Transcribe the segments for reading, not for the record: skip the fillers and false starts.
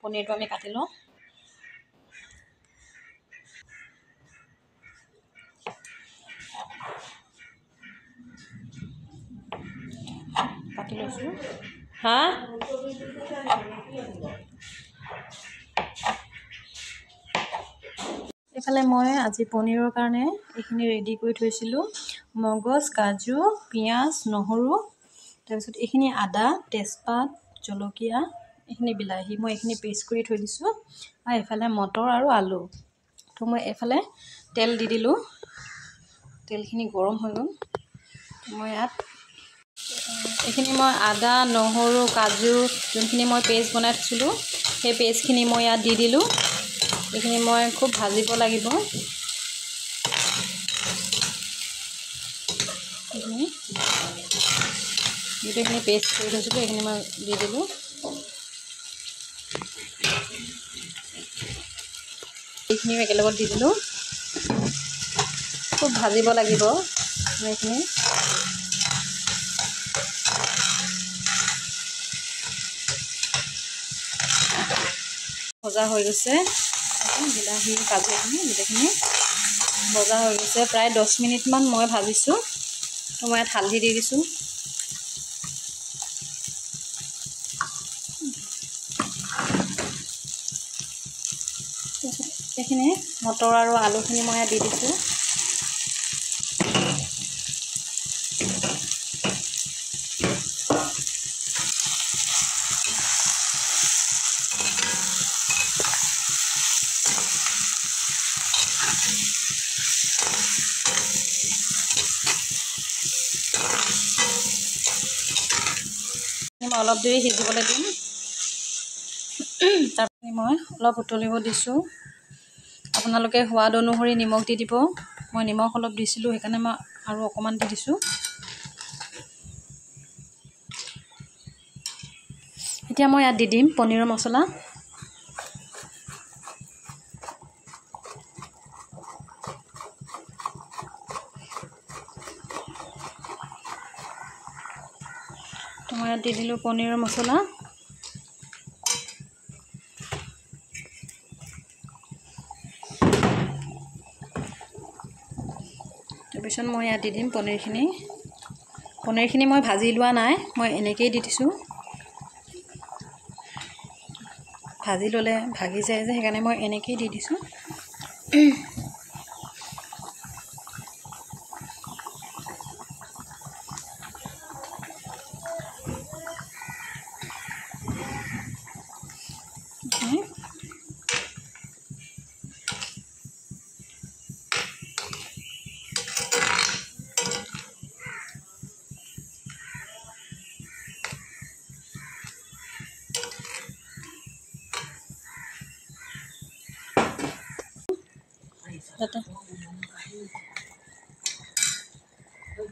পনীৰটো আমি কাটি লওঁ। কাটি লৈছোঁ। হা এইফালে মই আজি পনীৰৰ কাৰণে এইখিনি ৰেডি কৰি থৈছিলোঁ। মগজ, কাজু, পিঁয়াজ, নহৰু, তাৰপিছত এইখিনি আদা, তেজপাত, জলকীয়া, এইখিনি বিলাহী মই এইখিনি পেষ্ট কৰি থৈ দিছোঁ। আৰু এইফালে মটৰ আৰু আলু। তো মই এইফালে তেল দি দিলোঁ। তেলখিনি গৰম হৈ গ'ল। মই ইয়াত এইখিনি মই আদা, নহৰু, কাজু যোনখিনি মই পেষ্ট বনাই থৈছিলোঁ সেই পেষ্টখিনি মই ইয়াত দি দিলোঁ। এইখিনি মই খুব ভাজিব লাগিব। গোটেইখিনি পেষ্ট কৰি থৈছিলোঁ এইখিনি মই দি দিলোঁ। এইখিনি একেলগত দি দিলোঁ। খুব ভাজিব লাগিব এইখিনি। ভজা হৈ গৈছে। বিলাহী, কাজুখিনি গোটেইখিনি ভজা হৈ গৈছে। প্ৰায় 10 মিনিটমান মই ভাজিছোঁ। তো মই ইয়াত হালধি দি দিছোঁ। এইখিনি মটৰ আৰু আলুখিনি মই ইয়াত দি দিছোঁ। মই অলপ দেৰি সিজিবলৈ দিম। তাৰপিছত মই অলপ উতলিব দিছোঁ। আপোনালোকে সোৱাদ অনুসৰি নিমখ দি দিব। মই নিমখ অলপ দিছিলোঁ, সেইকাৰণে মই আৰু অকণমান দি দিছোঁ। এতিয়া মই ইয়াত দি দিম পনীৰৰ মছলা। তো মই ইয়াত দি দিলোঁ পনীৰৰ মছলা। তাৰপিছত মই ইয়াত দি দিম পনীৰখিনি। পনীৰখিনি মই ভাজি লোৱা নাই, মই এনেকৈয়ে দি দিছোঁ। ভাজি ল'লে ভাগি যায় যে, সেইকাৰণে মই এনেকৈয়ে দি দিছোঁ।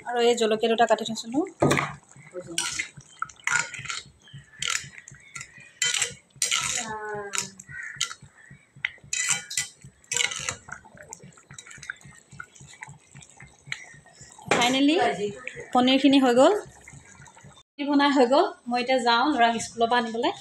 আৰু এই জলকীয়া দুটা কাটি থৈছিলোঁ। ফাইনেলি পনীৰখিনি হৈ গ'ল। বনাই হৈ গ'ল। মই এতিয়া যাওঁ ল'ৰাক স্কুলৰ পৰা আনিবলৈ।